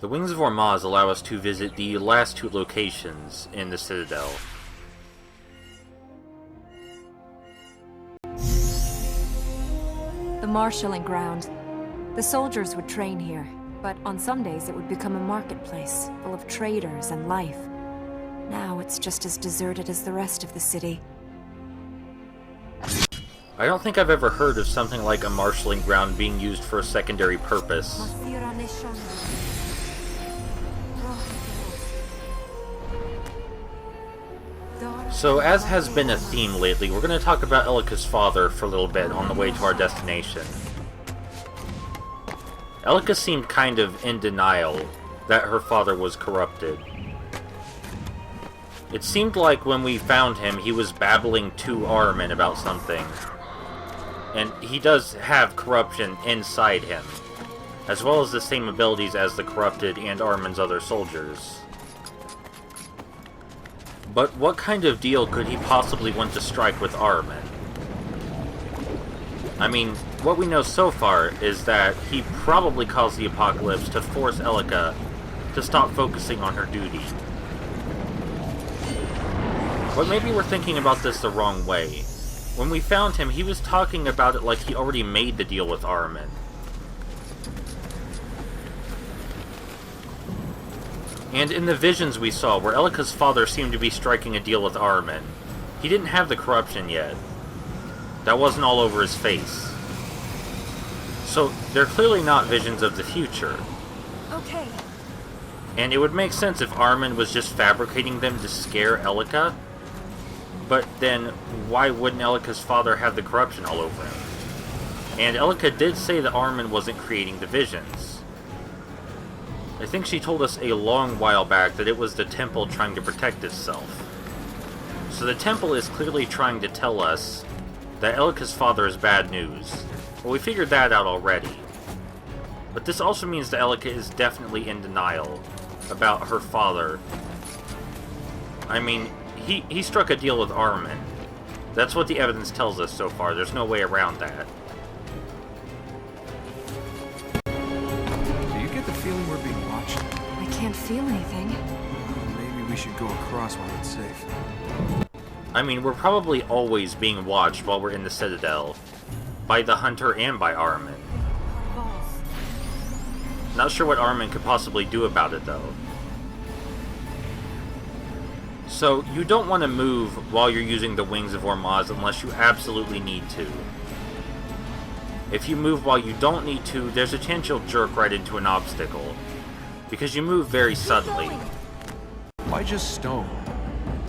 The Wings of Ormaz allow us to visit the last two locations in the Citadel. The marshalling ground. The soldiers would train here, but on some days it would become a marketplace, full of traders and life. Now it's just as deserted as the rest of the city. I don't think I've ever heard of something like a marshalling ground being used for a secondary purpose. So, as has been a theme lately, we're going to talk about Elika's father for a little bit on the way to our destination. Elika seemed kind of in denial that her father was corrupted. It seemed like when we found him, he was babbling to Armin about something. And he does have corruption inside him, as well as the same abilities as the corrupted and Armin's other soldiers. But what kind of deal could he possibly want to strike with Armin? I mean, what we know so far is that he probably caused the apocalypse to force Elika to stop focusing on her duty. But maybe we're thinking about this the wrong way. When we found him, he was talking about it like he already made the deal with Armin. And in the visions we saw, where Elika's father seemed to be striking a deal with Armin, he didn't have the corruption yet. That wasn't all over his face. So, they're clearly not visions of the future. Okay. And it would make sense if Armin was just fabricating them to scare Elika. But then, why wouldn't Elika's father have the corruption all over him? And Elika did say that Armin wasn't creating the visions. I think she told us a long while back that it was the temple trying to protect itself. So the temple is clearly trying to tell us that Elika's father is bad news. Well, we figured that out already. But this also means that Elika is definitely in denial about her father. I mean, he struck a deal with Armin. That's what the evidence tells us so far. There's no way around that. Do you get the feeling we're being watched? I can't feel anything. Maybe we should go across while it's safe. I mean, we're probably always being watched while we're in the Citadel. By the Hunter and by Armin. Not sure what Armin could possibly do about it, though. So, you don't want to move while you're using the Wings of Ormaz unless you absolutely need to. If you move while you don't need to, there's a chance you'll jerk right into an obstacle. Because you move very suddenly. Why just stone?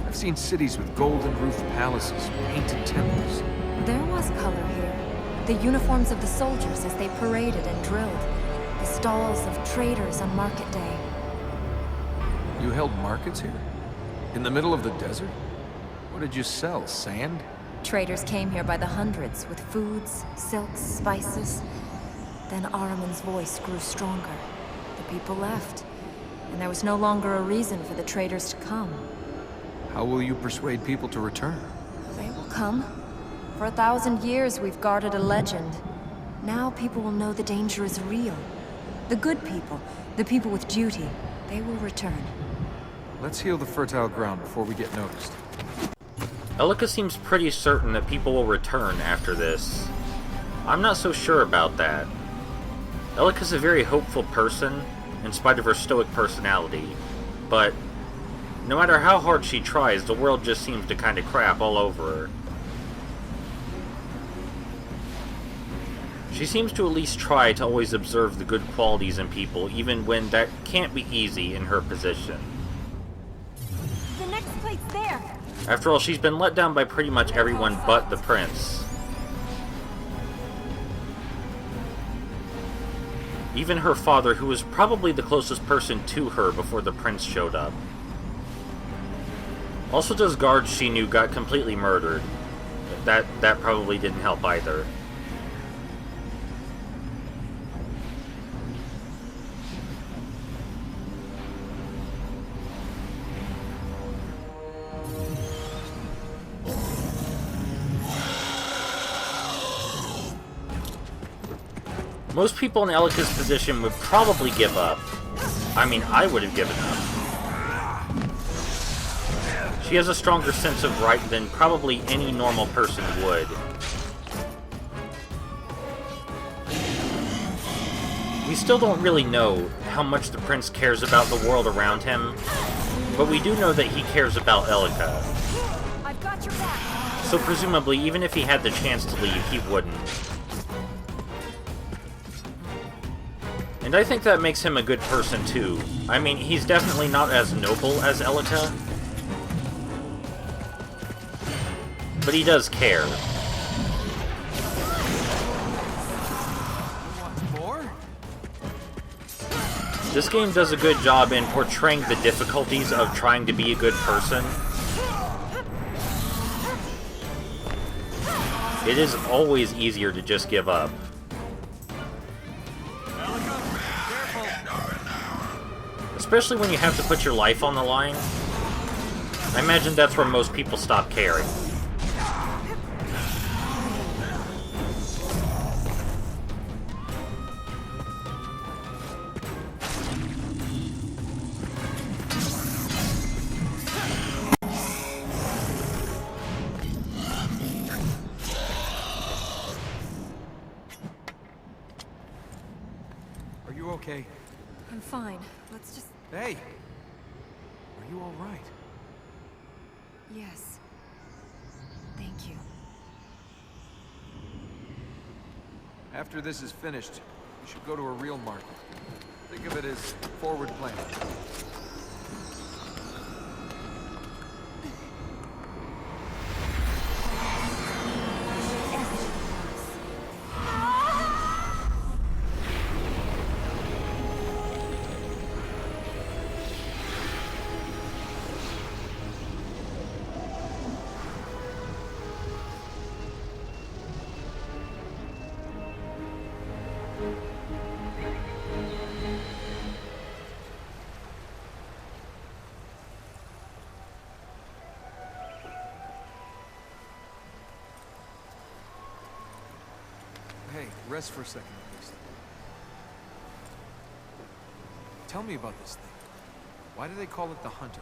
I've seen cities with golden roofed palaces, painted temples. There was color here. The uniforms of the soldiers as they paraded and drilled. The stalls of traders on market day. You held markets here? In the middle of the desert? What did you sell, sand? Traders came here by the hundreds with foods, silks, spices. Then Ahriman's voice grew stronger. The people left, and there was no longer a reason for the traders to come. How will you persuade people to return? They will come. For 1,000 years we've guarded a legend. Now people will know the danger is real. The good people, the people with duty, they will return. Let's heal the fertile ground before we get noticed. Elika seems pretty certain that people will return after this. I'm not so sure about that. Elika's a very hopeful person, in spite of her stoic personality, but no matter how hard she tries, the world just seems to kind of crap all over her. She seems to at least try to always observe the good qualities in people, even when that can't be easy in her position. The next plate's there! After all, she's been let down by pretty much everyone but the prince. Even her father, who was probably the closest person to her before the prince showed up. Also, those guards she knew got completely murdered. That probably didn't help either. Most people in Elika's position would probably give up. I mean, I would have given up. She has a stronger sense of right than probably any normal person would. We still don't really know how much the prince cares about the world around him, but we do know that he cares about Elika. I've got your back. So presumably, even if he had the chance to leave, he wouldn't. And I think that makes him a good person, too. I mean, he's definitely not as noble as Elika, but he does care. More? This game does a good job in portraying the difficulties of trying to be a good person. It is always easier to just give up. Especially when you have to put your life on the line. I imagine that's where most people stop caring. Are you okay? I'm fine. Let's just... Hey! Are you alright? Yes. Thank you. After this is finished, you should go to a real market. Think of it as forward planning. Hey, rest for a second at least. Tell me about this thing. Why do they call it the Hunter?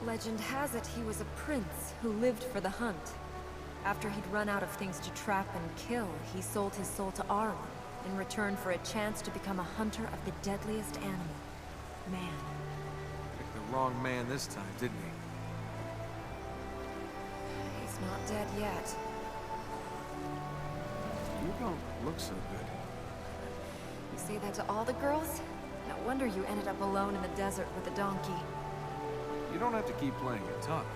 Legend has it he was a prince who lived for the hunt. After he'd run out of things to trap and kill, he sold his soul to Arwen in return for a chance to become a hunter of the deadliest animal, man. Picked the wrong man this time, didn't he? He's not dead yet. You don't look so good. You say that to all the girls? No wonder you ended up alone in the desert with a donkey. You don't have to keep playing it tough.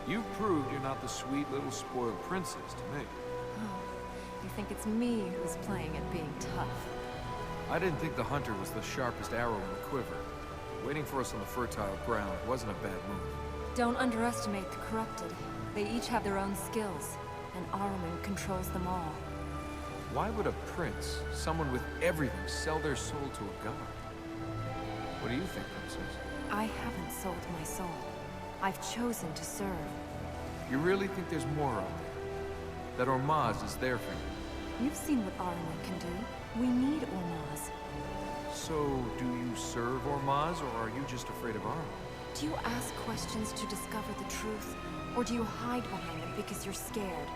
You've proved you're not the sweet little spoiled princess to me. Oh, you think it's me who's playing at being tough? I didn't think the Hunter was the sharpest arrow in the quiver. Waiting for us on the fertile ground wasn't a bad move. Don't underestimate the corrupted. They each have their own skills, and Arwen controls them all. Why would a prince, someone with everything, sell their soul to a god? What do you think, princess? I haven't sold my soul. I've chosen to serve. You really think there's more out there? That Ormaz is there for you? You've seen what Arwen can do. We need Ormaz. So, do you serve Ormaz, or are you just afraid of Arwen? Do you ask questions to discover the truth? Or do you hide behind them because you're scared?